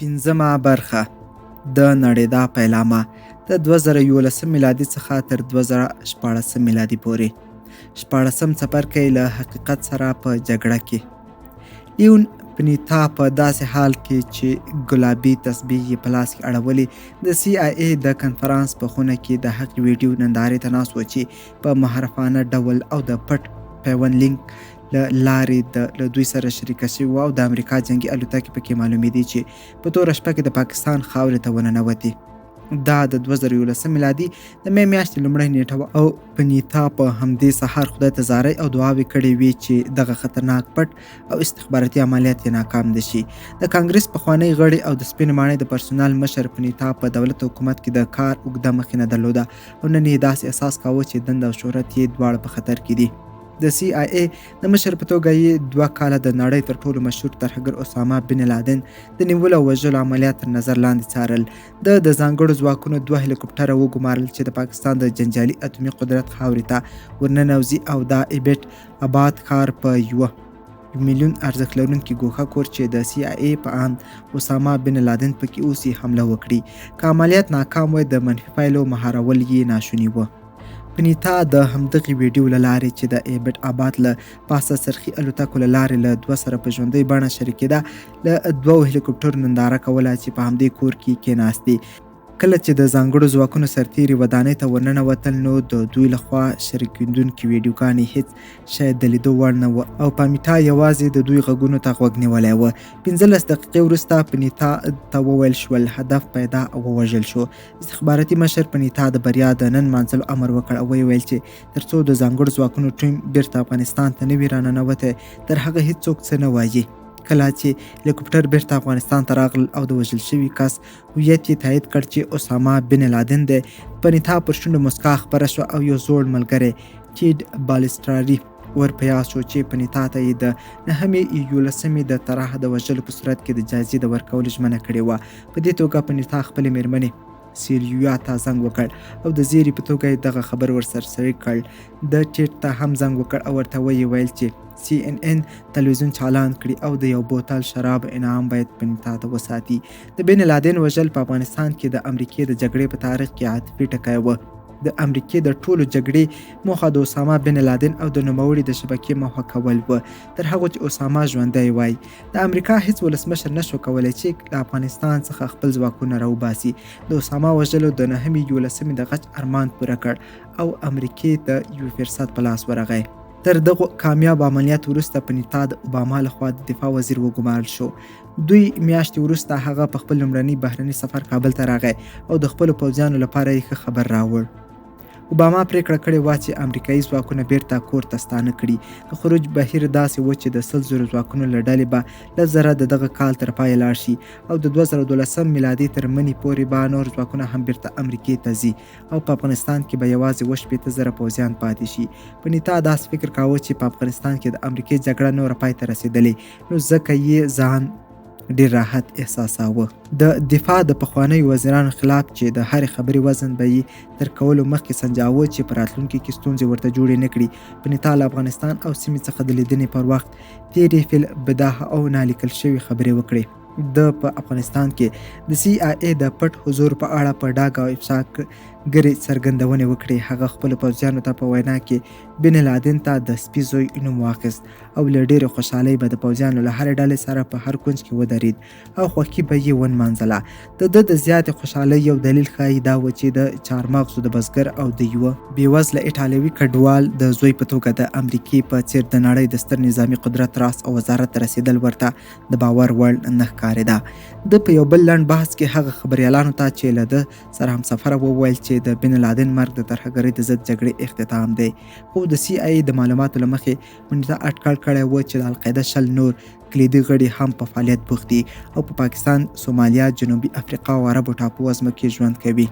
پنځمه برخه د نړیدا پیلامه د 2011 میلادي څخه تر 2014 میلادي پورې 14 څپرکی له حقیقت سره په جګړه کې لیون پنیتا په داسې حال کې چې ګلابي تسبیح یې په لاس کې اړولې د سی آی ای د کنفرانس په خونه کې د هغې ویډیو نندارې ته ناست و چې په محرفانه ډول او د پټ پیوند لینک له لارې له دوی سره شریکه شوې وه او د امریکا جنګي الوتکې پکې معلومېدې چې په توره شپه کې د پاکستان خاورې ته وننوتې. دا د 2011 میلادي د مې میاشتې لومړۍ نیټه وه او پنیتا په همدې سهار خدای ته زارۍ او دعاوې کړې وې چې دغه خطرناک پټ او استخباراتي عملیات یې ناکام نه شي. د کانګرس پخوانی غړي او د سپین ماڼۍ د پرسونل مشر پنیتا په دولت او حکومت کې د کار اوږده مخینه درلوده او نن یې داسې احساس کاوه چې دنده او شهرت یې دواړه په خطر کې دي. د سی آی ای د مشر په توګه یې 2 کاله د نړۍ تر ټولو مشهور ترهګر اسامه بن لادن د نیولو او وژلو عملیات تر نظر لاندې څارل. د ځانګړو ځواکونو 2 هلیکوپټره وګمارل چې د پاکستان د جنجالي اتومي قدرت خاورې ته ورننوځي او د ایبټ آباد ښار په 1 میلیون ارزښت لرونکي ګوښه کور چې د سی آی ای په اند اسامه بن لادن پکې اوسي حمله وکړي. که عملیات ناکام وای د منفي پایلو مهارول یې ناشوني وه. پنیتا د همدغې ویډیو له لارې چې د ایبټ آباد له پاسه سرخي الوتکو له لارې له 2 سره په ژوندۍ بڼه شریکېده له 2 هلیکوپټرو ننداره کوله چې په همدې کور کې کېناستې. کله چې د ځانګړو ځواکونو سرتیري ودانۍ ته ورننوتل نو د دوی لخوا شریکېدونکي ویډیوګانې هیڅ شاید د لیدو وړ نه وه او پامیتا یوازې د دوی غږونو ته غوږ نیولی وه. 15 دقیقې وروسته پنیتا ته وویل شول هدف پیدا او ووژل شو. استخباراتي مشر پنیتا د بریا د نن مانځلو امر وکړ او ویل چې تر څو د ځانګړو ځواکونو ټیم بیرته افغانستان ته نه وي راننوتی تر هغه هیڅوک څه نه وایي. کله چې هلیکوپټر بیرته افغانستان ته راغلل او د وژل شوي کس هویت یې تایید کړ چې اسامه بن لادن دی، پنیتا پر شونډو مسکا خپره شوه او یو زوړ ملګری ټیډ بالستراري ور په یاد شو چې پنیتا ته یې د 9/11 د طرح د وژلو په صورت کې د جایزې د ورکولو ژمنه کړې وه. په دې توګه پنیتا خپلې مېرمنې سیلیویا ته زنګ وکړ او د زیري په توګه یې دغه خبر ورسرسري کړ. د ټیټ ته هم زنګ وکړ او ورته ویې ویل چې CNN تلویزیون چالان کړي او د یو بوتل شراب انعام باید پنیتا ته وساتي. د بن لادن وژل په افغانستان کې د امریکې د جګړې په تاریخ کې عاطفي ټکی وه. د امریکې د ټولو جګړې موخه د اسامه بن لادن او د نوموړي د شبکې موخه کول وه. تر هغو چې اسامه ژوندی وای د امریکا هیڅ ولسمشر نشو کولی چې له افغانستان څخه خپل ځواکونه راوباسي. د اسامه وژلو د 9/11 د غچ ارمان پوره کړ او امریکې ته یو فرصت په لاس ورغی. تر دغه کامیاب عملیات وروسته پنیتا د اوباما لخوا د دفاع وزیر وګمارل شو. 2 میاشتې وروسته هغه په خپل لومړني بهرني سفر کابل ته راغی او د خپلو پوځیانو لپاره یې ښه خبر راوړ. اوباما پریکړه کړې وه چې امریکایي ځواکونه بیرته کور ته ستانه کړي. د خروج بهیر داسې و چې د 100,000 ځواکونو له ډلې به 10,000 د دغه کال تر پایه لاړ شي او د 2012 میلادي تر منې پورې به نور ځواکونه هم بیرته امریکې ته ځي او په افغانستان کې به یوازې 80,000 پوځیان پاتې شي. پنیتا داسې فکر کاوه چې په افغانستان کې د امریکې جګړه نوره پای ته رسېدلې نو ځکه یې ځان ډیر راحت احساساوه. د دفاع د پخوانیو وزیرانو خلاف چې د هرې خبرې وزن به یې تر کولو مخکې سنجاوه چې په راتلونکي کې ستونزې ورته جوړې نه کړي. پنیتا له افغانستان او سیمې څخه د لیدنې پر وخت تیرې فی البداهه او نالیکل شوي خبرې وکړې. د په افغانستان کې د سی آی ای د پټ حضور په اړه په ډاګه او افشا ګرې څرګندونې وکړې. هغه خپلو پوځیانو ته په وینا کې بن لادن ته د سپي زوی نوم واخیست او له ډېرې خوشحالۍ به د پوځیانو له هرې ډلې سره په هر کونج کې ودرېد او خوښي به یې ونمانځله. د ده د زیاتې خوشحالۍ یو دلیل ښایي دا و چې د چارمغزو د بزګر او د یوه بېوزله ایټالوي کډوال د زوی په توګه د امریکې په څېر د نړۍ د ستر نظامي قدرت راس او وزارت ته رسېدل ورته د باور وړ نه ښکارېده. د په یو بل لنډ بحث کې هغه خبریالانو ته چې له ده سره همسفره وویل چې د بن لادن مرګ د ترهګرۍ د ضد جګړې اختتام دی. خو د سی آی ای د معلوماتو له مخې پنیتا اټکل کړی و چې د القاعده 10 نور کلیدي غړي هم په فعالیت بوخت دي او په پاکستان، سومالیا، جنوبي افریقا او عربو ټاپو وزمو کې ژوند کوي.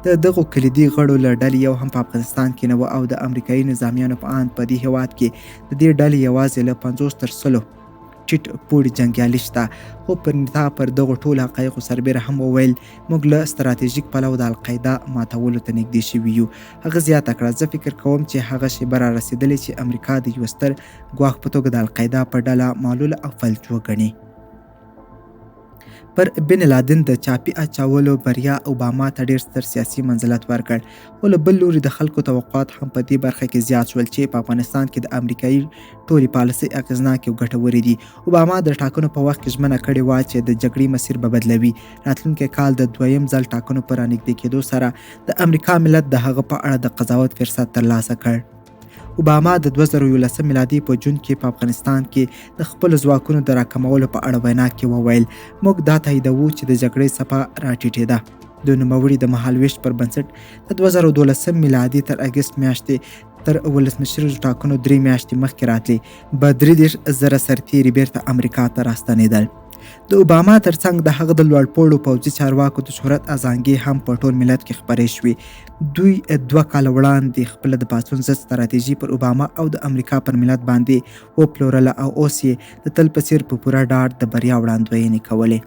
د دغو کلیدي غړو له ډلې یو هم په افغانستان کې نه و او د امریکایي نظامیانو په اند په دې هېواد کې د دې ډلې یوازې له 50 تر 100 ټیټ پوړي جنګیالي شته. خو پنیتا پر دغو ټولو حقایقو سربیره هم وویل موږ له ستراتیژیک پلوه د القاعده ماتولو ته نږدې شوي یو. هغه زیاته کړه زه فکر کوم چې هغه شیبه را رسېدلې چې امریکا د یو ستر ګواښ په توګه د القاعده په ډله معلول او فلج وګڼي. پر بن لادن د چاپی اچولو بریا اوباما ته ډیر ستر سیاسي منزلت ورکړ، خو له بل لوري د خلکو توقعات هم په دې برخه کې زیات شول چې په افغانستان کې د امریکایي ټولې پالیسۍ اغېزناکې او ګټورې دي. اوباما د ټاکنو په وخت کې ژمنه کړې وه چې د جګړې مسیر به بدلوي. راتلونکی کال د دویم ځل ټاکنو په رانږدې کېدو سره د امریکا ملت د هغه په اړه د قضاوت فرصت ترلاسه کړ. اوباما د 2011 میلادي په جون کې په افغانستان کې د خپلو ځواکونو د راکمولو په اړه وینا کې وویل، موږ دا تاییدوو چې د جګړې څپه راټیټېده. د نوموړي د مهالویش پر بنسټ د 2012 میلادي تر اګست میاشتې تر ولسمشریزو ټاکنو 3 میاشتې مخکې راتلې به 33,000 سرتیري بیرته امریکا ته راستنېدل. د اوباما ترڅنګ د هغه د لوړپوړو پوځي چارواکو د شهرت ازانګې هم په ټول ملت کې خپرې شوې. دوی 2 کاله وړاندې خپله د پاڅون ضد ستراتیژي پر اوباما او د امریکا پر ملت باندې وپلورله او اوس یې د تل په څیر په پوره ډاډ د بریا وړاندوینې کولې.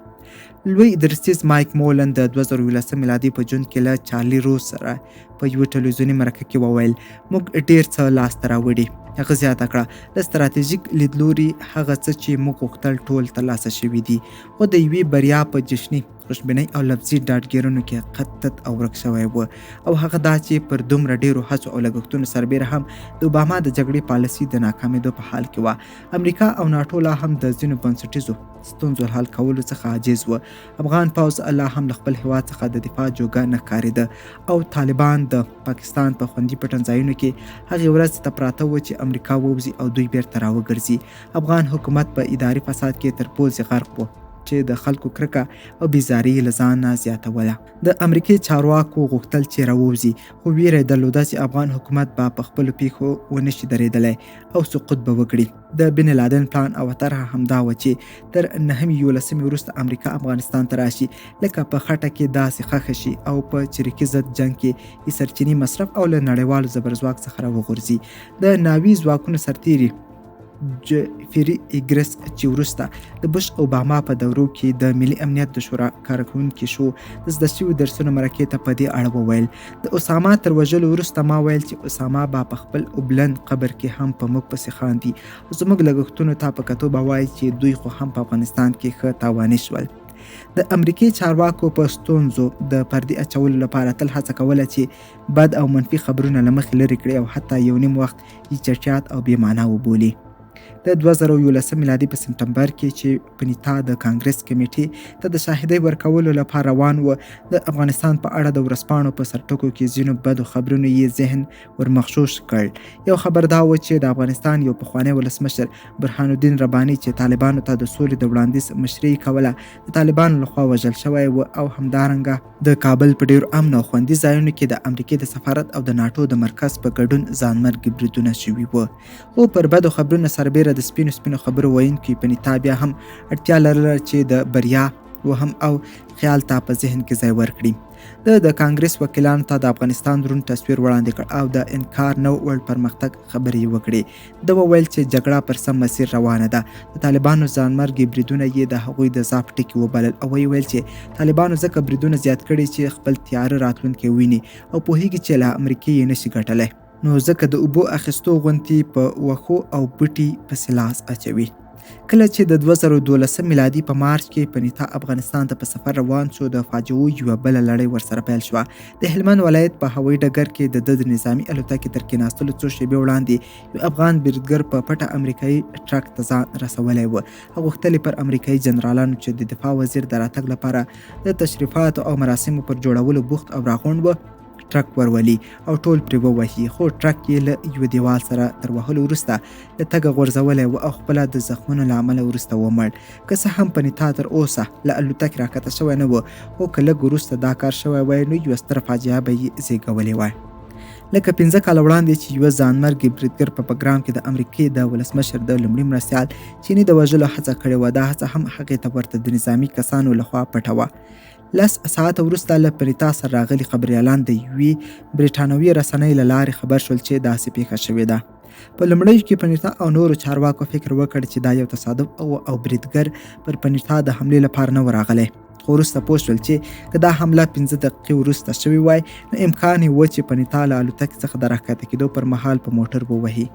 لوی درستیز مایک مولن د 2011 میلادي په جون کې له چارلي روس سره په یوه ټلویزیوني مرکه کې وویل، موږ ډیر څه لاسته راوړي. هغه زیاته کړه، له ستراتیژیک لیدلوري هغه څه چې موږ غوښتل ټول ترلاسه شوي دي، خو د یوې بریا په جشني خوشبینۍ او لفظي ډاډګیرونو کې حقیقت او ورک شوی و، او هغه دا چې پر دومره ډیرو هڅو او لګښتونو سربیره هم د اوباما د جګړې پالیسي د ناکامېدو په حال کې وه. امریکا او ناټو لا هم د ځینو بنسټیزو ستونزو حل کولو څخه عاجز و. افغان پوځ لا هم له خپل هیواد څخه د دفاع جوګه نه ښکارېده، او طالبان د پاکستان په خوندي پټنځایونو کې هغې ورځ ته پراته و چې امریکا ووځي او دوی بیرته راوګرځي. افغان حکومت په اداري فساد کې تر پوزې غرق و چې د خلکو کرکه او بیزاري له ځانه زیاتوله. د امریکې چارواکو غوښتل چې راووځي، خو ویره یې درلوده چې افغان حکومت به په خپلو پیښو ونشي درېدلی او سقوط به وکړي. د بن لادن پلان او طرحه همدا وه چې تر 9/11 وروسته امریکا افغانستان ته راشي، لکه په خټه کې داسې ښخه شي او په چریکي ضد جنګ کې یې سرچینې مصرف او له نړیوالو زبرځواک څخه راوغورځي. د ناوي ځواکونو سرتیري جیفري ایګرس چې وروسته د بوش اوباما په دورو کې د ملي امنیت د شورا کارکوونکی شو، د زده شوي درسونو مرکې ته په دې اړه وویل، د اسامه تر وژلو وروسته ما ویل چې اسامه به په خپل اوبلن قبر کې هم په موږ پسې خاندي او زموږ لګښتونو ته په کتو به وایي چې دوی خو هم په افغانستان کې ښه تاواني شول. د امریکې چارواکو په ستونزو د پردې اچولو لپاره تل هڅه کوله چې بد او منفي خبرونه له مخې لرې کړي او حتی یو نیم وخت یې چټیات او بې معنا وبولي. د 2011 میلادي په سپټمبر کې چې پنیتا د کانګرس کمیټې ته د شاهدۍ ورکولو لپاره روان و، د افغانستان په اړه د ورځپاڼو په سرټکو کې ځینو بدو خبرونو یې ذهن ورمغشوش کړ. یو خبر دا و چې د افغانستان یو پخوانی ولسمشر برهان الدین رباني چې طالبانو ته د سولې د وړاندیز مشري کوله، د طالبانو لخوا وژل شوی و، او همدارنګه د کابل په ډیرو امن او خوندي ځایونو کې د امریکې د سفارت او د ناټو د مرکز په ګډون ځانمرګي بریدونه شوي و. خو پر بدو خبرونو سربیره د سپینو خبرو ویونکي پنیتا بیا هم اړتیا لرله چې د بریا وهم او خیال ته په ذهن کې ځای ورکړي. د کانګرس وکیلانو ته د افغانستان دروند تصویر وړاندې کړ او د انکار نه وړ پرمختګ خبرې وکړې. ده وویل چې جګړه پر سم مسیر روانه ده. د طالبانو ځانمرګي بریدونه یې د هغوی د ضعف ټکي وبلل او ویې ویل چې طالبانو ځکه بریدونه زیات کړي چې خپل تیاره راتلونکی ویني او پوهیږي چې له امریکې یې نشي ګټلی، نو ځکه د اوبو اخیستو غونتې په وښو او بوټي پسې لاس اچوي. کله چې د 2012 میلادي په مارچ کې پنیتا افغانستان ته په سفر روان شو، د فاجعو یوه بله لړۍ ورسره پیل شوه. د هلمند ولایت په هوایي ډګر کې د نظامي الوتکې تر کېناستلو څو شېبې وړاندې یو افغان بریدګر په پټه امریکایي ټرک ته ځان رسولی و. هغه غوښتل پر امریکایي جنرالانو چې د دفاع وزیر د راتګ لپاره د تشریفاتو او مراسمو پر جوړولو بوخت او راغونډ و، ټرک ورولي او ټول پرې ووهي، خو ټرک یې له یوه دیوال سره تر وهلو وروسته له تګه غورځولی و او خپله د زخمونو له امله وروسته ومړ. که څه هم پنیتا تر اوسه له الوتکې راکښته شوی نه و، خو که لږ وروسته دا کار شوی وای نو یوه ستره فاجعه به یې زېږولې وای. لکه 15 کاله وړاندې چې یوه ځانمرګي بریدګر په پروګرام کې د امریکې د ولسمشر د لومړي مرستیال چیني د وژلو هڅه کړې وه. دا هڅه هم هغې ته ورته د نظامي کسانو لخوا پټه وه. 10 ساعته وروسته له پنیتا سره راغلي خبریالان د یوې برټانوي رسنۍ له لارې خبر شول چې داسې پیښه شوې ده. په لومړیو کې پنیتا او نورو چارواکو فکر وکړ چې دا یو تصادف او بریدګر پر پنیتا د حملې لپاره نه و راغلی، خو وروسته پوه شول چې که دا حمله 15 دقیقې وروسته شوې وای نو امکان یې و چې پنیتا له الوتکې څخه د راښکته کېدو پر مهال په موټر ووهي.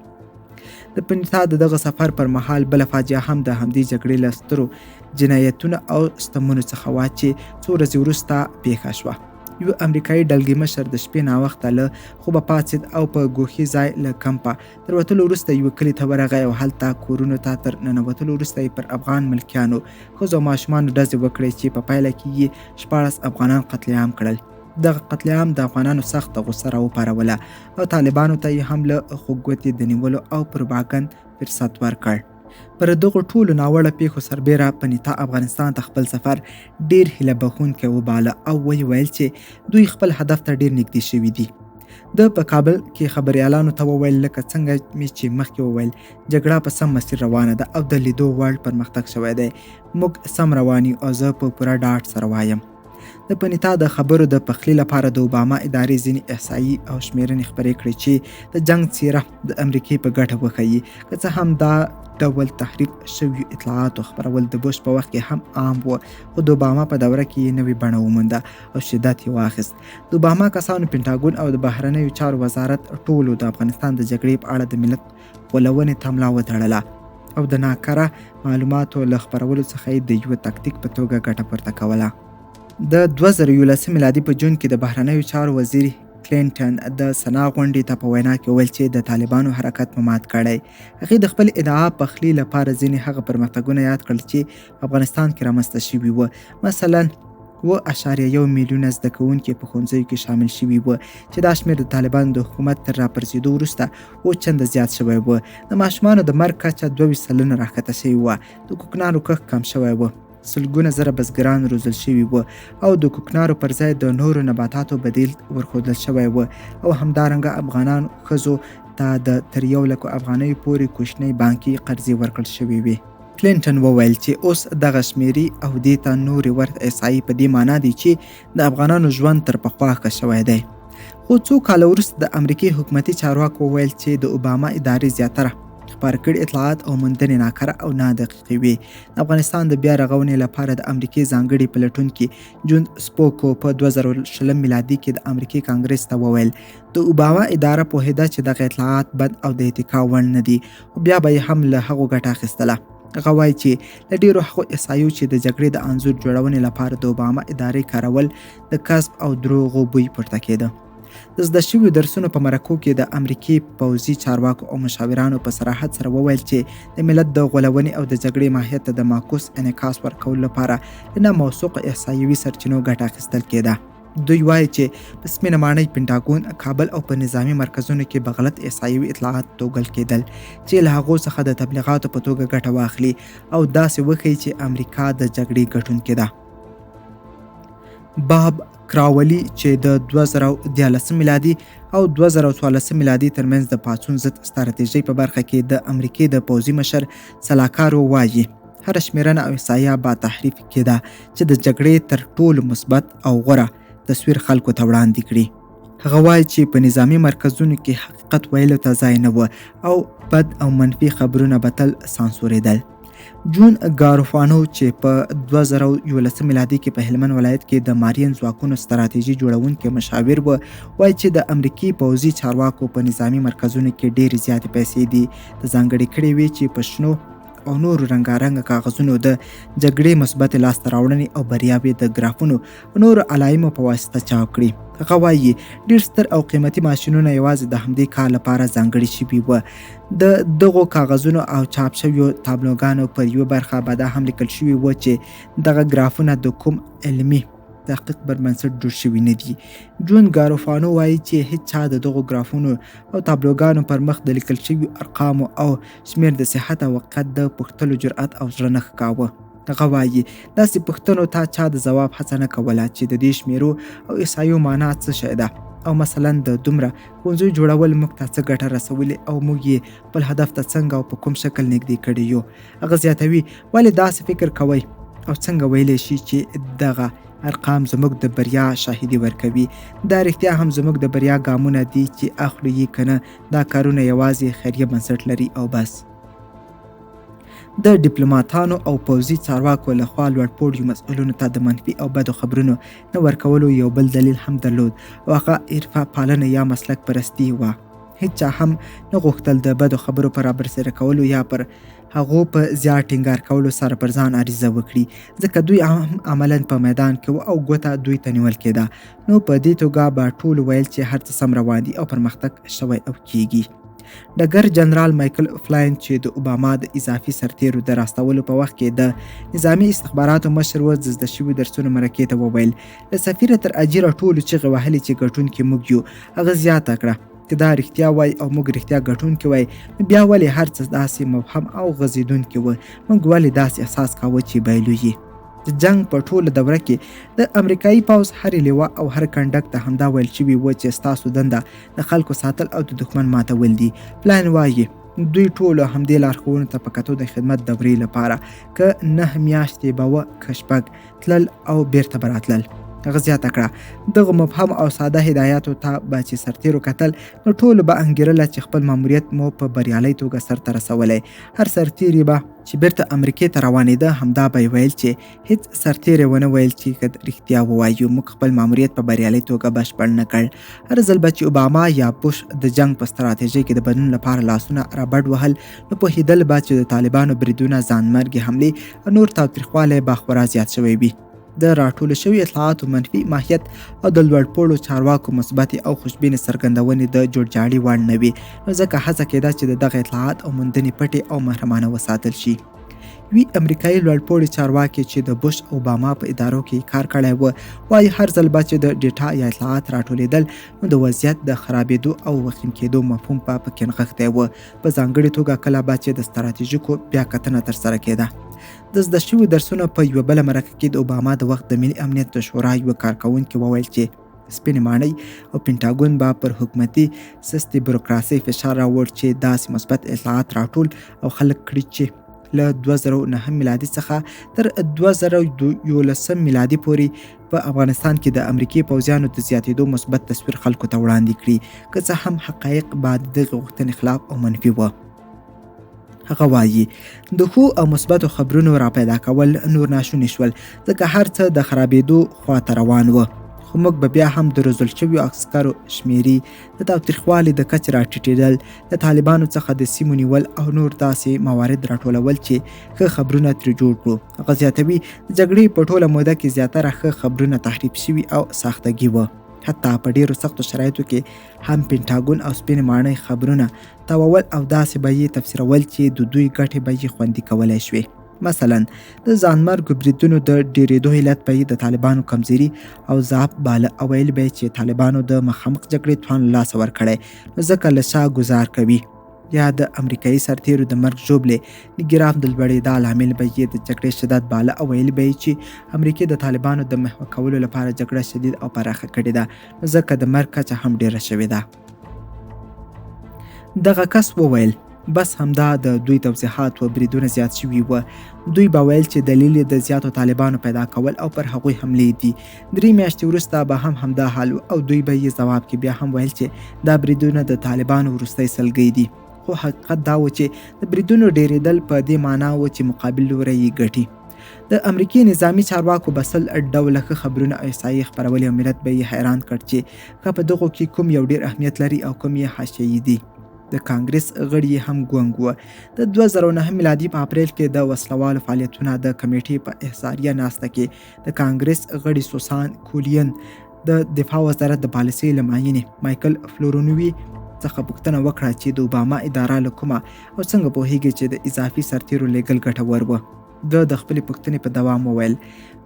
د پنیتا د دغه سفر پر مهال بله فاجعه هم د همدې جګړې له سترو جنایتونه او ستمونو څخه وا چې څو ورځې وروسته پیښه شوه. یو امریکایي ډلګي مشر د شپې ناوخته له خوبه پاڅېد او په ګوښي ځای له کمپه تر وتلو وروسته یوه کلي ته ورغی او هلته کورونو ته تر ننوتلو وروسته یې پر افغان ملکیانو ښځو او ماشومانو ډزې وکړې چې په پایله کې یې 14 افغانان قتل عام کړل. دغه قتل عام د افغانانو سخته غوسه راوپاروله او طالبانو ته یې هم له خوږ د نیولو او پروپاګند فرصت ورکړ. پر دغو ټولو ناوړه پیښو سربیره پنیتا افغانستان ته خپل سفر ډیر هیله بخښونکی وباله او ویل چې دوی خپل هدف ته ډیر نږدې شوي دي. د په کابل کې خبریالانو ته وویل لکه څنګه مې چې مخکې وویل جګړه په سم مسیر روانه ده او د لیدو وړ پرمختګ شوی دی. موږ سم روان یو او زه په پوره ډاډ سره وایم. د پنیتا د خبرو د پخلي لپاره د اوباما ادارې ځینې احصایي او شمیرنې خپرې کړې چې د جنګ څیره د امریکې په ګټه وښیي. که څه هم دا ډول تحریف شویو اطلاعاتو خپرول د بوش په وخت کې هم عام و، خو د اوباما په دوره کې یې نوې بڼه ومونده او شدت یې واخیست. د اوباما کسانو پینټاګون او د بهرنیو چارو وزارت ټولو د افغانستان د جګړې په اړه د ملت غولونې ته ملا وتړله او د ناکاره معلوماتو له خپرولو څخه یې د یوه تکتیک په توګه ګټه پورته کوله. د 2011 میلادي په جون کې د بهرنیو چارو وزیر کلینټن د سنا غونډې ته په وینا کې ویل چې د طالبانو حرکت مات کړی. هغې د خپل ادعا پخلي لپاره ځینې هغه پرمختګونه یاد کړل چې افغانستان کې رامنځته شوي وو. مثلا 7.1 میلیونه زده کوونکي په ښوونځیو کې شامل شوي وو چې دا شمېر د طالبانو د حکومت تر راپرځېدو وروسته 8 چنده زیات شوی و. د ماشومانو د مرګ کچه 22 سلنه راښکته شوې وه. د کوکنارو کښت کم شوی و. سلګونه زره بزګران روزل شوي وو او د کوکنارو پر ځای د نورو نباتاتو بدیل ورښودل شوی و او همدارنګه افغانانو ښځو ته د تر 100,000 افغانیو پورې کوچنۍ بانکي قرضې ورکړل شوې وې. کلینټن وویل چې اوس دغه شمیرې او دې ته نورې ورته احصایې په دې معنا دي چې د افغانانو ژوند تر پخوا ښه شوی دی. خو څو کاله وروسته د امریکې حکومتي چارواکو وویل چې د اوباما ادارې زیاتره خپاره کړي اطلاعات او موندنې ناکاره او نادقیقې وي. د افغانستان د بیا رغونې لپاره د امریکې ځانګړي پلټونکي جون سپوکو په 2020 میلادي کې د امریکې کانګرس ته وویل د اوباما اداره پوهېده چې دغه اطلاعات بد او د اتکا وړ نه دي او بیا به یې هم له هغو ګټه اخیستله. هغه وایي چې له ډېرو هغو احصایو چې د جګړې د انځور جوړونې لپاره د اوباما ادارې کارول د کسب او دروغو بوی پورته کېده. د زده شویو درسونو په مرکو کې د امریکې پوځي چارواکو او مشاورانو په صراحت سره وویل چې د ملت د غولونې او د جګړې ماهیت ته د معکوس انعکاس ورکولو لپاره له ناموثوقو احصایوي سرچینو ګټه اخیستل کېده. دوی وایي چې په سپینه ماڼۍ پینټاګون، کابل او په نظامي مرکزونو کې به غلط احصایوي اطلاعات توږل کېدل چې له هغو څخه د تبلیغاتو په توګه ګټه واخلي او داسې وښیي چې امریکا د جګړې ګټونکې ده. باب کراولي چې د 2013 میلادي او 2014 میلادي ترمنځ د پاڅون ضد ستراتیژۍ په برخه کې د امریکې د پوځي مشر سلاکار وایي هر شمیرنه او احصایه با تحریف کېده چې د جګړې تر ټولو مثبت او غوره تصویر خلکو ته وړاندې کړي. هغه وایي چې په نظامي مرکزونو کې حقیقت ویلو ته ځای نه و او بد او منفي خبرونه به تل سانسورېدل. جون ګاروفانو چې په 2011 میلادي کې په هلمند ولایت کې د مارین ځواکونو ستراتیژي جوړونکي مشاور و، وایي چې د امریکې پوځي چارواکو په نظامي مرکزونو کې ډېرې زیاتې پیسې دي د ځانګړې کړې وې چې په شنو او نورو رنګارنګ کاغذونو د جګړې مثبت لاسته راوړنې او بریاوې د ګرافونو او نورو علایمو په واسطه چاپ کړي. هغه وایي ډېر ستر او قیمتي ماشینونه یوازې د همدې کار لپاره ځانګړي شوي وو. د دغو کاغذونو او چاپ شویو تابلوګانو پر یوه برخه به دا هم لیکل شوي وو چې دغه ګرافونه د کوم علمي تحقیق پر بنسټ جوړ شوي نه دي. جون ګاروفانو وایي چې هیڅ چا د دغو ګرافونو او تابلوګانو پر مخ د لیکل شویو ارقامو او شمېر د صحت او حقیقت د پوښتلو جرأت او زړه نه ښکاوه. هغه وایي داسې پوښتنو ته چا د ځواب هڅه نه کوله چې د دې شمیرو او احصایو معنا څه شی ده او مثلا د دومره ښوونځیو جوړول موږ ته څه ګټه رسولې او موږ یې خپل هدف ته څنګه او په کوم شکل نږدې کړي یو. هغه زیاتوي ولې داسې فکر کوئ او څنګه ویلی شي چې دغه ارقام زموږ د بریا شاهدي ورکوي. دا رښتیا هم زموږ د بریا ګامونه دي چې اخلو یې که نه دا کارونه یوازې خیریه بنسټ لري او بس. د ډیپلوماتانو او پوځي چارواکو لخوا لوړ پوړیو مسؤلینو ته د منفي او بدو خبرونو نه ورکولو یو بل دلیل هم درلود او هغه عرفه پالنه یا مسلک پرستي وه. هیچا هم نه غوښتل د بدو خبرو پر رابرسېره کولو یا پر هغو په زیات ټینګار کولو سره پر ځان عریضه وکړي، ځکه دوی هم عملاً په میدان کې وو او ګوته دوی ته نیول کېده. نو په دې توګه به ټولو ویل چې هر څه سم روان دي او پرمختګ شوی او کیږي. ډګر جنرال مایکل فلاین چې د اوباما د اضافي سرتیرو د راستولو په وخت کې د نظامي استخباراتو مشر و، د زده شوي درسونو مرکې ته وویل، له سفیره تر اجیره ټولو چیغې وهلې چې ګټونکي موږ یو. هغه زیاته کړه، که دا رښتیا وای او موږ رښتیا ګټونکي وای، نو بیا ولې هر څه داسې مبهم او غځېدونکي وو؟ موږ ولې داسې احساس کاوه چې بایلو یې؟ د جنگ په ټوله دوره کې د امریکایي پوځ هرې لیوه او هر کنډک ته همدا ویل شوي وو چې ستاسو دنده د خلکو ساتل او د دښمن ماتول دي. پلان وایي دوی ټولو همدې لارښوونو ته په کتو د خدمت دورې لپاره که 9 میاشتې به وه که شپږ تلل او بیرته به راتلل. هغه زیاته کړه، دغه مبهم او ساده هدایاتو ته به چې سرتیرو کتل، نو ټولو به انګېرله چې خپل ماموریت مو په بریالۍ توګه سرته رسولی. هر سرتیري به چې بیرته امریکې ته روانېده همدا به یې ویل چې هیڅ سرتیری ونه ویل چې که رښتیا ووایو موږ خپل ماموریت په بریالۍ توګه بشپړ نه کړ. هر ځل به چې اوباما یا بوش د جنگ په ستراتیژۍ کې د بدلون لپاره لاسونه رابډ وهل، نو پوهېدل به چې د طالبانو بریدونه، ځانمرګي حملې او نور تاوتریخوالی به خورا زیات شوی وي. د راټولو شوي اطلاعاتو منفي ماهیت او د لوړپوړو چارواکو مثبتې او خوشبینې څرګندونې د جوړجاړي وړ نه وي، نو ځکه هڅه کېده چې د دغه اطلاعات او موندنې پټې او محرمانه وساتل شي. وی امریکایي لوړپوړي چارواکي چې د بوش او اوباما په ادارو کې کار کړی و، وایي هر ځل به چې د ډیټا یا اطلاعات راټولېدل، نو د وضعیت د خرابېدو او وخیم کېدو مفهوم په پکې نغښتی و. په ځانګړې توګه کله به چې د ستراتیژیکو بیا کتنه ترسره کېده. د زده شوي درسونو په یوه بله مرکه کې د اوباما د وخت د ملي امنیت د شورا یوه کارکوونکي وویل چې سپینې ماڼۍ او پینټاګون به پر حکومتي سستې بروکراسۍ فشار راوړ چې داسې مثبت اطلاعات راټول او خلک کړي چې له 2009 میلادي څخه تر 2011 میلادي پورې په افغانستان کې د امریکې پوځیانو د زیاتېدو مثبت تصویر خلکو ته وړاندې کړي، که څه هم حقایق بعد دغه غوښتنې خلاف او منفي وه. هغه وایي د ښو او مثبتو خبرونو را پیدا کول نور ناشوني شول، ځکه هر څه د خرابېدو خواته روان و. خو موږ به بیا هم د روزل شویو عسکرو شمیرې، د تاوتریخوالي د کچې راټیټېدل، د طالبانو څخه د سیمو نیول او نور داسې موارد راټولول چې ښه خبرونه ترې جوړ کړو. هغه زیاتوي د جګړې په ټوله موده کې زیاتره ښه خبرونه تحریف شوي او ساختګي وه. حتی په ډیرو سختو شرایطو کې هم پینټاګون او سپینې ماڼۍ خبرونه تاوول او داسې به یې تفسیرول چې د دوی ګټې به یې خوندي کولی شوې. مثلا د ځانمرګو بریدونو د ډیرېدو علت به یې د طالبانو کمزوري او ضعف باله او ویل به یې چې طالبانو د مخامخ جګړې توان له لاسه ورکړی، نو ځکه له شا ګزار کوي. یا د امریکایي سرتیرو د مرګ ژوبلې نګرام د لوړېدا لامل به یې د جګړې شدت باله او ویل به یې چې امریکې د طالبانو د محوه کولو لپاره جګړه شدید او پراخه کړې ده، نو ځکه د مرګ کچه هم ډیره شوې ده. دغه کس وویل بس همدا د دوی توضیحات و بریدونه زیات شوي وه. دوی به ویل چې دلیل د زیاتو طالبانو پیدا کول او پر هغوی حملې دي. 3 میاشتې وروسته به هم همدا حال او دوی به یې ځواب کې بیا هم ویل چې دا بریدونه د طالبانو وروستی سلګۍ دي. خو حقیقت دا و چې د بریدونو ډیرېدل په دې معنا و چې مقابل لوری یې ګټي. د امریکې نظامی چارواکو به 100 ډوله ښه خبرونه او احصایې خپرولې او ملت به یې حیران کړ چې که په دغو کې کوم یو ډیر اهمیت لري او کوم یې حاشیه‌یي دي. د کانګرس غړي هم ګونګ وه. د 2009 میلادي په اپریل کې د وسلوالو فعالیتونه د کمیټې په احصاریه ناسته کې د کانګرس غړي سوسان کولین د دفاع وزارت د پالیسۍ له معینې مایکل فلورونوي څخه پوښتنه وکړه چې د اوباما اداره له کومه او څنګه پوهیږي چې د اضافي سرتیرو لیږل ګټور و. د خپلې پوښتنې په دوام وویل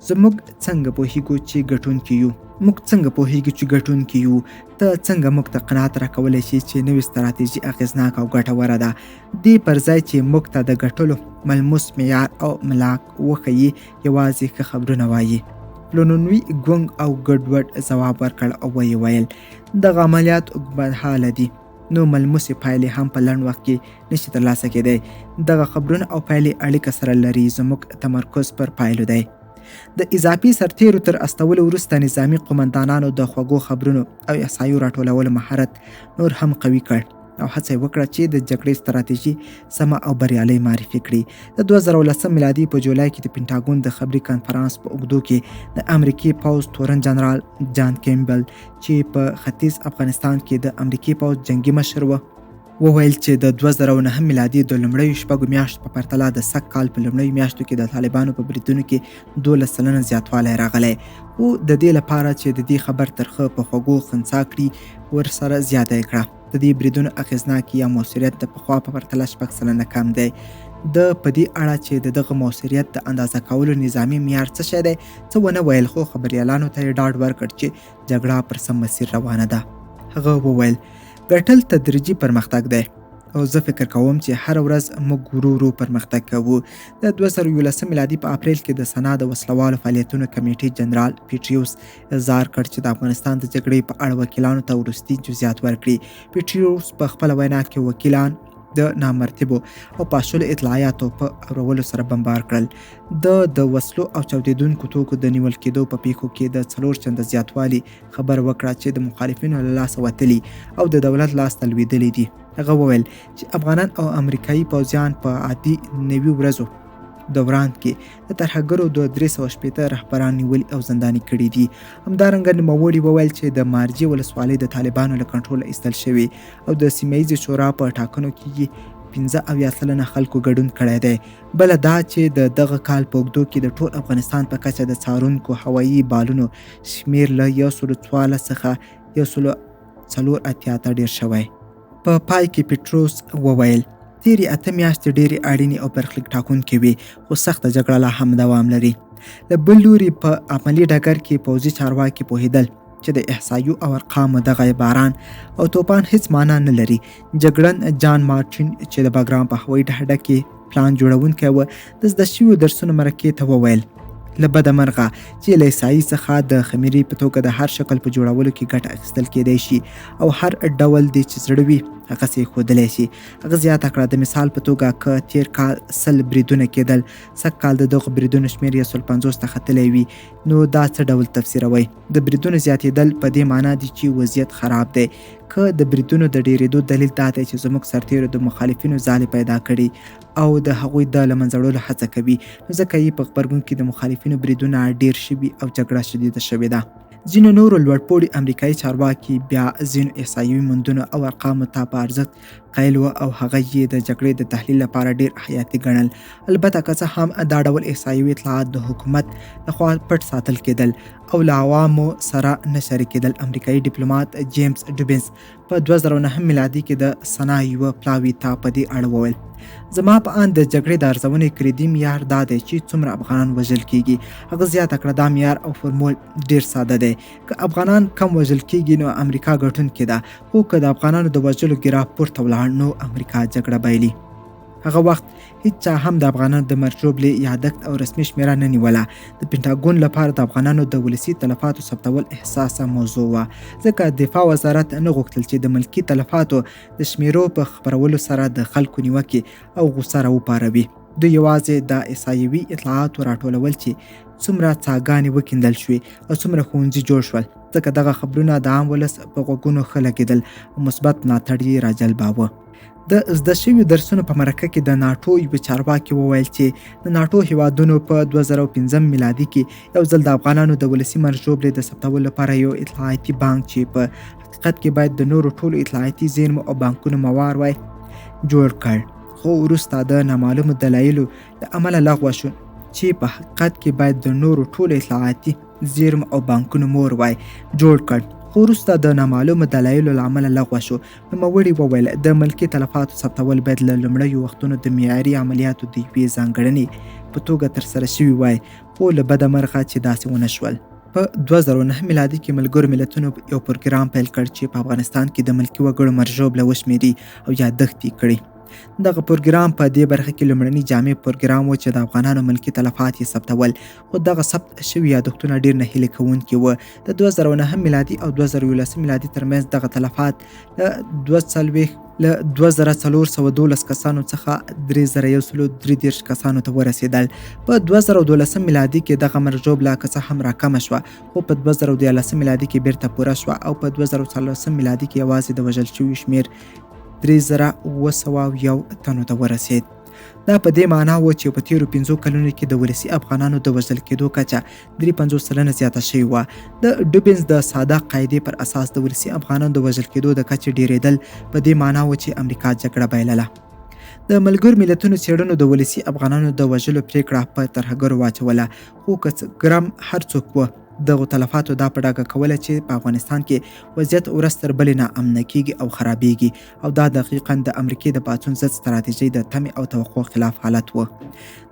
زموږ څنګه پوهیږو چې ګټونکي یو، موږ څنګه پوهیږو چې ګټونکي یو، ته څنګه موږ ته قناعت راکولی شي چې نوې ستراتیژي اغېزناکه او ګټوره ده، دې پر ځای چې موږ ته د ګټلو ملموس معیار او ملاک وښیي یوازې ښه خبرونه وایي. فلورونوي ګونګ او ګډوډ ځواب ورکړ او ویې ویل دغه عملیات اوږدمهاله دي، نو ملموسې پایلې هم په لنډ وخت کې نشي ترلاسه کېدی. دغه خبرونه او پایلې اړیکه سره لري، زموږ تمرکز پر پایلو دی. د اضافي سرتیرو تر استولو وروسته نظامي قومندانانو د خوږو خبرونو او احصایو راټولولو مهارت نور هم قوي کړ او هڅه یې وکړه چې د جګړې ستراتیژي سمه او بریالۍ معرفي کړي. د 2010 میلادي په جولای کې د پینټاګون د خبري کنفرانس په اوږدو کې د امریکې پوځ تورن جنرال جان کیمبل چې په ختیځ افغانستان کې د امریکې پوځ جنگي مشر و وویل چې د 2009 میلادي د لومړیو شپږو میاشتو په پرتله د سږ کال په لومړیو میاشتو کې د طالبانو په بریدونو کې 12% زیاتوالی راغلی، خو د دې لپاره چې د دې خبر ترخه په خوږو خنثی کړي ورسره زیاته یې کړه. د دې بریدونو اغېزناکي یا مؤثریت د پخوا په پرتله 6% کم دی. د په دې اړه چې د دغه مؤثریت د اندازه کولو نظامي معیار څه شی دی څه ونه ویل، خو خبریالانو ته یې ډاډ ورکړ چې جګړه پر سم مسیر روانه ده. هغه وویل ګټل تدریجي پرمختګ دی او زه فکر کوم چې هر ورځ موږ ورو ورو پرمختګ کوو. د 2011 میلادي په اپریل کې د سنا د وسلوالو فعالیتونو کمیټې جنرال پیټریوس اظهار کړ چې د افغانستان د جګړې په اړه وکیلانو ته وروستي جزئیات ورکړي. پیټریوس په خپله وینا کې وکیلان د نامرتبو او پاشلو اطلاعاتو په اورولو سره بمبار کړل. د وسلو او چاودیدونکو توکو د نیول کېدو په پیښو کې د 4 چنده زیاتوالي خبر وکړه چې د مخالفینو له لاسه وتلي او د دولت لاس ته لوېدلي دي. هغه وویل چې افغانان او امریکایي پوځیان په عادي 90 ورځو دوران کې د ترهګرو د 360 رهبران نیولي او زنداني کړي دي. همدارنګه نوموړي وویل چې د مارجې ولسوالۍ د طالبانو له کنټروله ایستل شوې او د سیمه ییزې شورا په ټاکنو کې 15% خلکو ګډون کړی دی. بله دا چې د دغه کال په اوږدو کې د ټول افغانستان په کچه د څارونکو هوایي بالونو شمیر له 114 څخه 184 ته ډیر شوی. په پای کې پیټروس وویل تیرې 8 میاشتې ډېرې اړینې او برخلیک ټاکونکې وي، خو سخته جګړه لا هم دوام لري. له بل لوري په عملي ډګر کې پوځي چارواکي پوهېدل چې د احصایو او ارقامو دغه باران او توپان هیڅ معنا نه لري. جګړن جان مارټین چې د باګرام په هوایي ډګر کې پلان جوړونکی و د زده شویو درسونو مرکې ته وویل له بده مرغه چې له عیسایي څخه د خمیرې په توګه د هر شکل په جوړولو کې ګټه اخیستل کېدای شي او هر ډول دی چې زړه وي هغسې ښودلی شي. هغه زیاته کړه د مثال په توګه که تیر کال 100 بریدونه کېدل، سږ کال د دغو بریدونو شمېر 150 ته ختلی وي، نو دا څه ډول تفسیروئ؟ د بریدونو زیاتېدل په دې معنا دی چې وضعیت خراب دی. که د بریدونو د ډېرېدو دلیل دا دی چې زموږ سرتېرو د مخالفینو ځالې پیدا کړي او د هغوی د له منځه وړلو هڅه کوي، نو ځکه یې په غبرګون کې د مخالفینو بریدونه ډېر شوي او جګړه شدیده شوې ده. ځینو نورو لوړپوړي امریکایي چارواکي بیا ځینو احصایوي موندنو او ارقامو ته په ارزښت قایل وو او هغه یې د جګړې د تحلیل لپاره ډېر حیاتي ګڼل. البته که څه هم دا ډول احصایوي اطلاعات د حکومت لخوا پټ ساتل کېدل او له عوامو سره نه شریکېدل. امریکایي ډیپلومات جیمز ډوبینز په 2009 میلادي کې د سنا یوه پلاوي ته په دې اړه وویل زما په اند د جګړې د ارزونې کلیدي معیار دا دی چې څومره افغانان وژل کېږي. هغه زیاته کړه دا معیار او فورمول ډېر ساده دی. که افغانان کم وژل کېږي نو امریکا ګټونکې ده، خو که د افغانانو د وژلو ګراف پورته ولاړ نو امریکا جګړه بایلي. هغه وخت هیڅ چا هم د افغانانو د مرګ ژوبلې یادښت او رسمي شمېره نه نیوله. د پینټاګون لپاره د افغانانو د ولسي تلفاتو ثبتول حساسه موضوع وه، ځکه دفاع وزارت نه غوښتل چې د ملکي تلفاتو د شمېرو په خپرولو سره د خلکو نیوکې او غوسه راوپاروي. دوی یوازې د احصایوي اطلاعاتو راټولول چې څومره څاګانې وکیندل شوې او څومره ښوونځي جوړ شول، ځکه دغه خبرونه د عام ولس په غوږونو ښه لګېدل او مثبت ملاتړ یې راجلباوه. د زده شویو درسونو په مرکه کې د ناټو یوه چارواکي وویل چې د ناټو هیوادونو په 2015 میلادي کې یو ځل د افغانانو د ولسي مرګ ژوبلې د ثبتولو لپاره یو اطلاعاتي بانک چې په حقیقت کې باید د نورو ټولو اطلاعاتي زیرمو او بانکونو موار وای جوړ کړ، خو وروسته د نامعلومو دلایلو له امله لغوه شو چې په حقیقت کې باید د نورو ټولو اطلاعاتي زیرمو او بانکونو مور وای جوړ کړ، خو وروسته د نامعلومو دلایلو له امله لغوه شو. نوموړي وویل د ملکي تلفاتو ثبتول باید له لومړیو وختونو د معیاري عملیاتو د یوې ځانګړنې په توګه ترسره شوي وای، خو له بده مرغه چې داسې ونه شول. په 2009 میلادي کې ملګرو ملتونو یو پروګرام پیل کړ چې په افغانستان کې د ملکي وګړو مرګ ژوبله وشمېري او یادښت یې کړي. دغه پروګرام په دې برخه کې لومړنی جامع پروګرام و چې د افغانانو ملکي تلفات یې ثبتول، خو دغه ثبت شوي یادښتونه ډېر نهیلي کوونکي وو. د 2009 میلادي او 2011 میلادي ترمنځ دغه تلفات له 2412 کسانو څخه 3133 کسانو ته ورسېدل. په 2012 میلادي کې دغه مرګ ژوبله که څه هم راکمه شوه، خو په 2014 میلادي کې بیرته پوره شوه او په 2014 میلادي کې یوازې د وژل شویو شمېر 3701 تنو ته ورسېد. دا په دې معنا و چې په تیرو 5 کلونو کې د ولسي افغانانو د وژل کېدو کچه 53% زیاته شوې وه. د ډوبنز د ساده قاعدې پر اساس د ولسي افغانانو د وژل کېدو د کچې ډېرېدل په دې معنا و چې امریکا جګړه بایلله. د ملګرو ملتونو څېړنو د ولسي افغانانو د وژلو پرېکړه په ترهګرو واچوله، خو که څه ګرم هر څوک و دغو تلفاتو دا په ډاګه کوله چې په افغانستان کې وضعیت ورځ تر بلې ناامنه کیږي او خرابېږي، او دا دقیقاً د امریکې د پاڅون ضد ستراتیژۍ د تمې او توقع خلاف حالت و.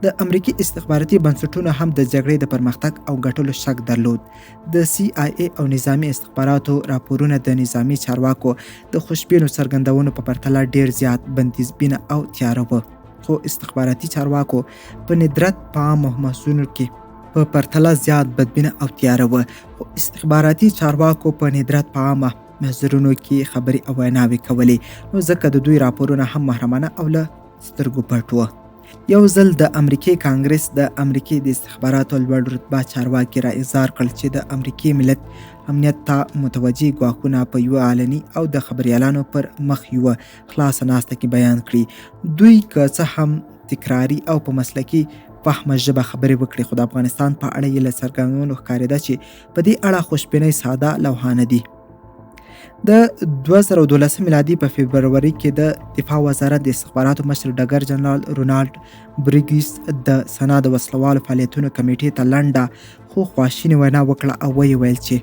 د امریکي استخباراتي بنسټونو هم د جګړې د پرمختګ او ګټلو شک درلود. د CIA او نظامي استخباراتو راپورونه د نظامي چارواکو د خوشبینو څرګندونو په پرتله ډېر زیات بندیزبینه او تیاره وه، خو استخباراتي چارواکو په ندرت په عامو محضرونو کې په پرتله زیات بدبینه او تیاره وه. خو استخباراتي چارواکو په ندرت په عامه محضرونو کې خبرې او ویناوې کولې، نو ځکه د دوی راپورونه هم محرمانه او له سترګو پټ وه. یو ځل د امریکې کانګرس د امریکې د استخباراتو لوړ رتبه چارواکي را اظهار کړل چې د امریکې ملت امنیت ته متوجه ګواښونه په یوه علني او د خبریالانو پر مخ یوه خلاصه ناسته کې بیان کړي. دوی که څه هم تکراري او په مسلکي فهمه ژبه خبرې وکړي، خو د افغانستان په اړه یې له څرګندونو ښکارېده چې په دې اړه خوشبینۍ ساده لوحانه دي. د 2012 میلادي په فبروري کې د دفاع وزارت د استخباراتو مشر ډګر جنرال رونالډ بریګس د سنا د وسلوالو فعالیتونو کمیټې ته لنډه خو خواشینې وینا وکړه او ویې ویل چې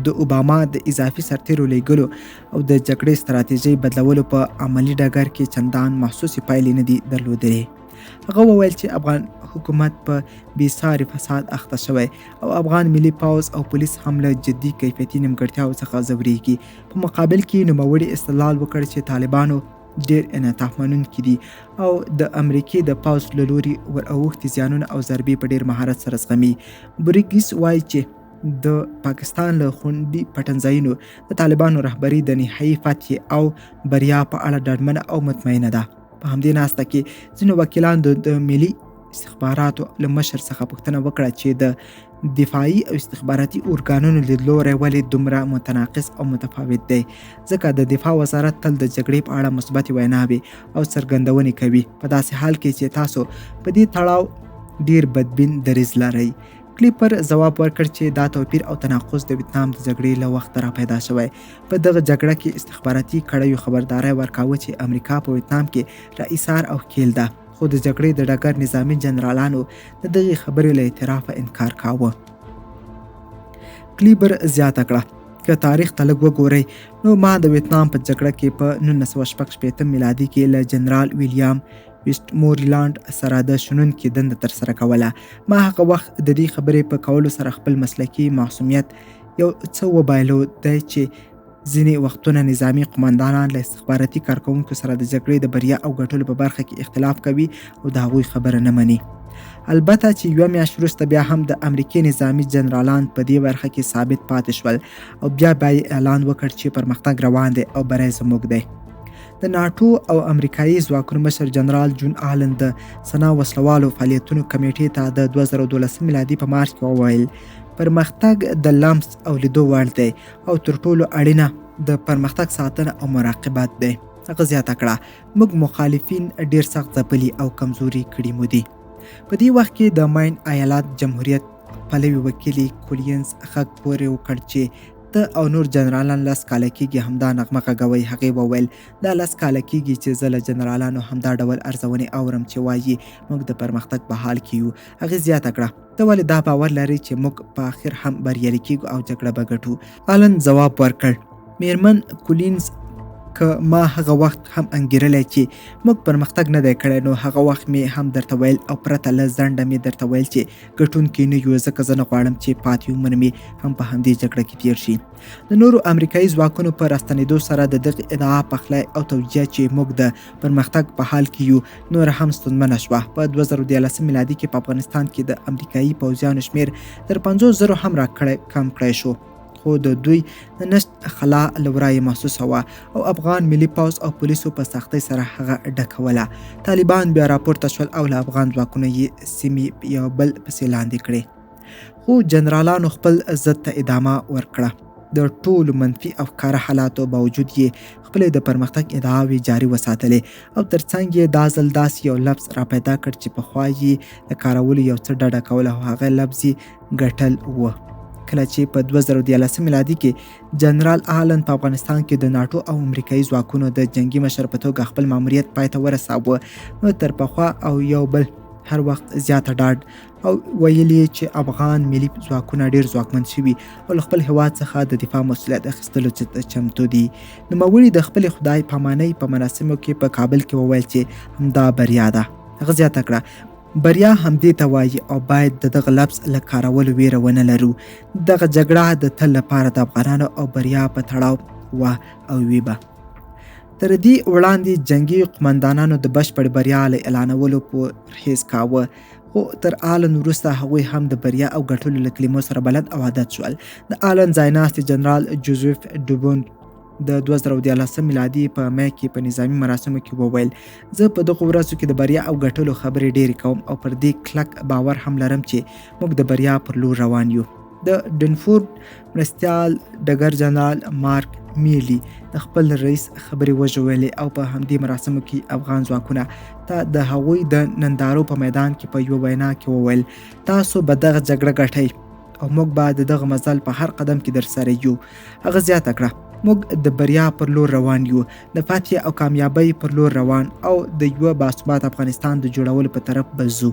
د اوباما د اضافي سرتیرو لیږلو او د جګړې ستراتیژۍ بدلولو په عملي ډګر کې چندان محسوسې پایلې نه دي درلودلې. هغه وویل چې افغان حکومت په بېساري فساد اخته شوی او افغان ملي پوځ او پولیس هم له جدي کیفیتي نیمګړتیاوو څخه ځورېږي. په مقابل کې نوموړي استدلال وکړ چې طالبانو ډېر انعطاف منونکي دي او د امریکې د پوځ له لوري ور اوښتي زیانونه او ضربې په ډېر مهارت سره زغمي. بریګس وایي چې د پاکستان له خوندي پټنځایونو د طالبانو رهبري د نهایي فتحې او بریا په اړه ډاډمنه او مطمئنه ده. په همدې ناسته کې ځینو وکیلانو د ملي استخباراتو له مشر څخه پوښتنه وکړه چې د دفاعي او استخباراتي ارګانونو لیدلوری ولې دومره متناقض او متفاوت دی، ځکه د دفاع وزارت تل د جګړې په اړه مثبتې ویناوې او څرګندونې کوي، په داسې حال کې چې تاسو په دې تړاو ډیر بدبین دریځ لرئ. کلیپر ځواب ورکړ چې دا توپیر او تناقض د ویتنام د جګړې له وخته را پیدا شوی. په دغه جګړه کې استخباراتي کړیو خبرداری ورکاوه چې امریکا په ویتنام کې را ایثار او ښکیل ده، خو د جګړې د ډګر نظامي جنرالانو د دغې خبرې له اعترافه انکار کاوه. کلیبر زیاته کړه که تاریخ ته لږ وګورئ نو ما د ویتنام په جګړه کې په 1966 میلادي کې له جنرال ویلیام ویسټ مورلانډ سره د شنونکي دنده ترسره کوله. ما هغه وخت د دې خبرې په کولو سره خپل مسلکي معصومیت یو څه وبایلو دی چې ځینې وختونه نظامي قماندانان له استخباراتي کارکوونکو سره د جګړې د بریا او ګټلو په برخه کې اختلاف کوي او د هغوی خبره نه مني. البته چې یوه میاشت وروسته بیا هم د امریکې نظامي جنرالان په دې برخه کې ثابت پاتې شول او بیا یې اعلان وکړ چې پرمختګ روان دی او بری زموږ دی. د ناټو او امریکایي ځواکونو مشر جنرال جون آلن د سنا وسلوالو فعالیتونو کمیټې ته د 2012 میلادي په مارچ کې وویل پرمختګ د لمس او لیدو وړ دی او تر ټولو اړینه د پرمختګ ساتنه او مراقبت دی. هغه زیاته کړه موږ مخالفین ډیر سخت ځپلي او کمزوري کړي مو دي. په دې وخت کې د ماین ایالات جمهوریت پلوي وکیل کولینز غږ پورې وکړ چې ته او نور جنرالان 10 کاله کېږي همدا نغمه غږوئ. هغې وویل دا 10 کاله کېږي چې زه له جنرالانو همدا ډول ارزونې اورم چې وایي موږ د پرمختګ په حال کې یو. هغې زیاته کړه ته ولې دا باور لرې چې موږ په آخر هم بریالي کېږو او جګړه به ګټو؟ آلن ځواب ورکړ میرمن کولینز که ما هغه وخت هم انګیرلی چې موږ پرمختګ نه دی کړی نو هغه وخت مې هم درته ویل او پرته له ځنډه مې درته ویل چې ګټونکي نه یو، ځکه زه نه غواړم چې پاتې عمر مې هم په همدې جګړه کې تیر شي. د نورو امریکایي ځواکونو په راستنېدو سره د دغې ادعا پخلی او توجیه چې موږ د پرمختګ په حال کې یو نور هم ستونزمنه شوه. په 2013 میلادي کې په افغانستان کې د امریکایي پوځیانو شمیر تر 50,000 هم کم کړی شو، خو د دوی د نشت خلا له ورایه محسوسه وه او افغان ملي پوځ او پولیسو په سختۍ سره هغه ډکوله. طالبان بیا راپورته شول او له افغان ځواکونو یې سیمې یو بل پسې لاندې کړې، خو جنرالانو خپل ضد ته ادامه ورکړه. د ټولو منفي او ښکاره حالاتو باوجود یې خپلې د پرمختګ ادعاوې جاري وساتلې او ترڅنګ یې دا ځل داسې یو لفظ راپیدا کړ چې پخوا یې د کارولو یو څه ډډه کوله او هغه لفظ یې ګټل و. کله چې په 2013 میلادي کې جنرال آلن په افغانستان کې د ناټو او امریکایي ځواکونو د جنگي مشر په توګه خپل ماموریت پای ته ورساوه، نو تر پخوا او یو بل هر وخت زیاته ډاډ او ویلي چې افغان ملي ځواکونه ډیر ځواکمن شوي او له خپل هیواد څخه د دفاع مسؤلیت اخیستلو ته چمتو دي. نوموړي د خپلې خدای پامانۍ په مراسمو کې په کابل کې وویل چې همدا بریا ده. هغه زیاته کړه بریا همدې ته وایي او باید د دغه لفظ له کارولو ویره ونه لرو. دغه جګړه د تل لپاره د افغانانو او بریا په تړاو وه او وي به. تر دې وړاندې جنگي قومندانانو د بشپړ بریا له اعلانولو پرهیز کاوه، خو تر آلن وروسته هغوی هم د بریا او ګټلو له کلمو سره بلد او عادت شول. د آلن ځایناستي جنرال جوزف ډوبون د 2013 میلادي په می کې په نظامي مراسمو کې وویل زه په دغو ورځو کې د بریا او ګټلو خبرې ډېرې کوم او پر دې کلک باور هم لرم چې موږ د بریا پر لور روان یو. د ډنفورد مرستیال ډګر جنرال مارک میلی د خپل رئیس خبرې وژولې او په همدې مراسمو کې افغان ځواکونه ته د هغوی د نندارو په میدان کې په یوه وینا کې وویل تاسو به دغه جګړه ګټئ او موږ به د دغه مزل په هر قدم کې در سره یو. هغه زیاته کړه موږ د بریا پر لور روان یو، د فتح او کامیابۍ پر لور روان او د یوه باثباته افغانستان د جوړولو په طرف به ځو.